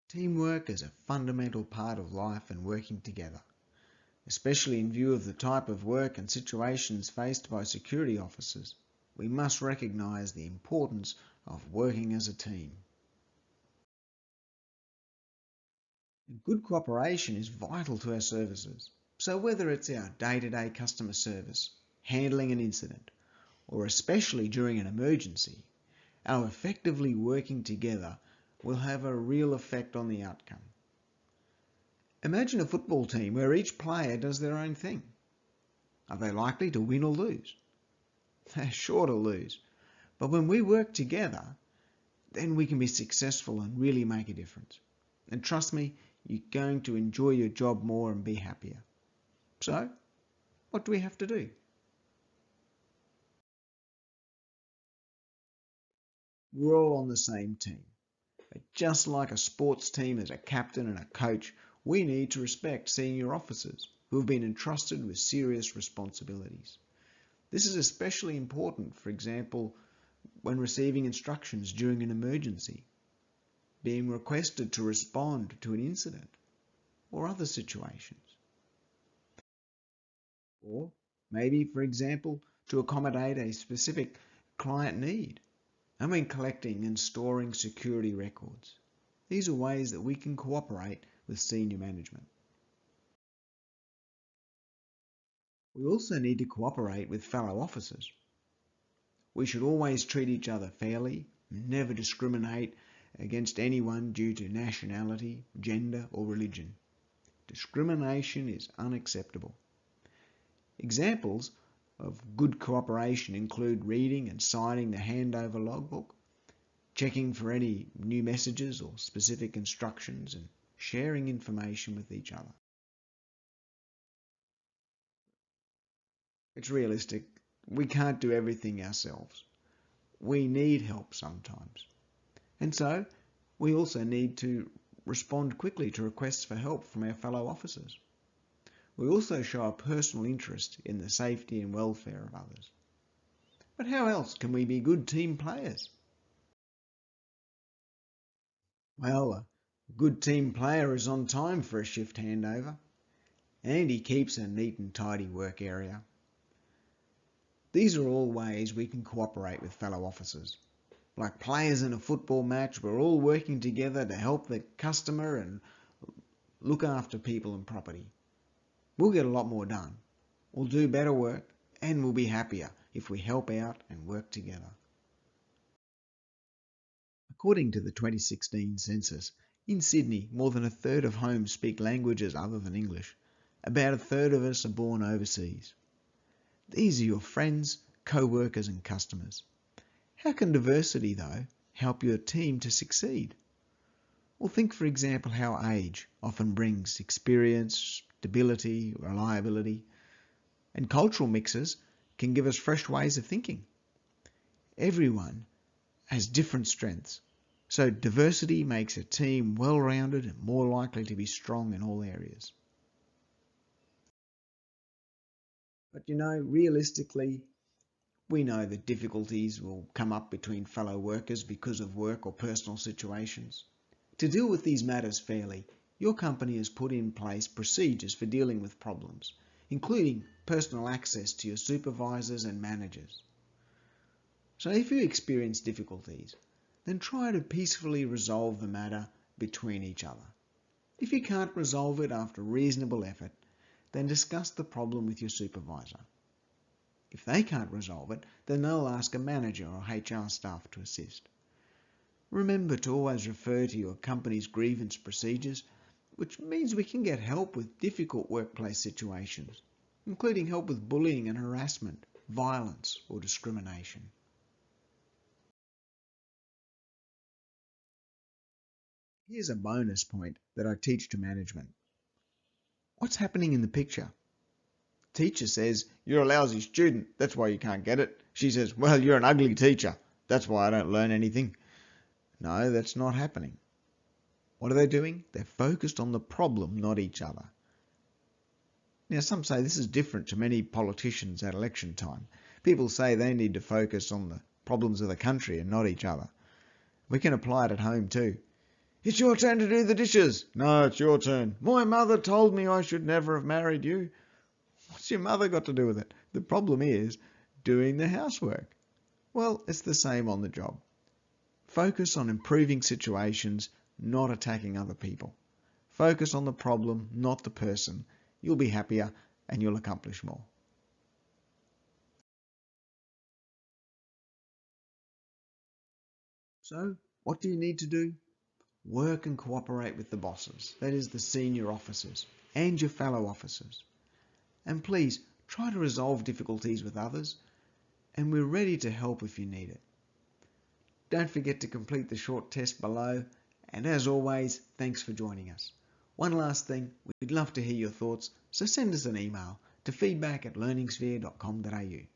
Teamwork is a fundamental part of life and working together, especially in view of the type of work and situations faced by security officers. We must recognise the importance of working as a team. Good cooperation is vital to our services. So whether it's our day-to-day customer service, handling an incident, or especially during an emergency, our effectively working together will have a real effect on the outcome. Imagine a football team where each player does their own thing. Are they likely to win or lose? They're sure to lose. But when we work together, then we can be successful and really make a difference. And trust me, you're going to enjoy your job more and be happier. So, what do we have to do? We're all on the same team. But just like a sports team has a captain and a coach, we need to respect senior officers who have been entrusted with serious responsibilities. This is especially important, for example, when receiving instructions during an emergency, being requested to respond to an incident, or other situations. Or maybe, for example, to accommodate a specific client need, and when collecting and storing security records. These are ways that we can cooperate with senior management. We also need to cooperate with fellow officers. We should always treat each other fairly, never discriminate against anyone due to nationality, gender or religion. Discrimination is unacceptable. Examples of good cooperation include reading and signing the handover logbook, checking for any new messages or specific instructions, and sharing information with each other. It's realistic. We can't do everything ourselves. We need help sometimes. And so, we also need to respond quickly to requests for help from our fellow officers. We also show a personal interest in the safety and welfare of others. But how else can we be good team players? Well, a good team player is on time for a shift handover, and he keeps a neat and tidy work area. These are all ways we can cooperate with fellow officers. Like players in a football match, we're all working together to help the customer and look after people and property. We'll get a lot more done. We'll do better work, and we'll be happier if we help out and work together. According to the 2016 census, in Sydney, more than a third of homes speak languages other than English. About a third of us are born overseas. These are your friends, co-workers and customers. How can diversity, though, help your team to succeed? Well, think, for example, how age often brings experience, stability, reliability, and cultural mixes can give us fresh ways of thinking. Everyone has different strengths, so diversity makes a team well-rounded and more likely to be strong in all areas. But realistically, we know that difficulties will come up between fellow workers because of work or personal situations. To deal with these matters fairly, your company has put in place procedures for dealing with problems, including personal access to your supervisors and managers. So if you experience difficulties, then try to peacefully resolve the matter between each other. If you can't resolve it after reasonable effort, then discuss the problem with your supervisor. If they can't resolve it, then they'll ask a manager or HR staff to assist. Remember to always refer to your company's grievance procedures, which means we can get help with difficult workplace situations, including help with bullying and harassment, violence or discrimination. Here's a bonus point that I teach to management. What's happening in the picture? Teacher says, "You're a lousy student, that's why you can't get it." She says, "Well, you're an ugly teacher, that's why I don't learn anything." No, that's not happening. What are they doing? They're focused on the problem, not each other. Now, some say this is different to many politicians at election time. People say they need to focus on the problems of the country and not each other. We can apply it at home too. It's your turn to do the dishes. No, it's your turn. My mother told me I should never have married you. What's your mother got to do with it? The problem is doing the housework. Well, it's the same on the job. Focus on improving situations, not attacking other people. Focus on the problem, not the person. You'll be happier and you'll accomplish more. So, what do you need to do? Work and cooperate with the bosses, that is the senior officers, and your fellow officers. And please, try to resolve difficulties with others, and we're ready to help if you need it. Don't forget to complete the short test below, and as always, thanks for joining us. One last thing, we'd love to hear your thoughts, so send us an email to feedback@learningsphere.com.au.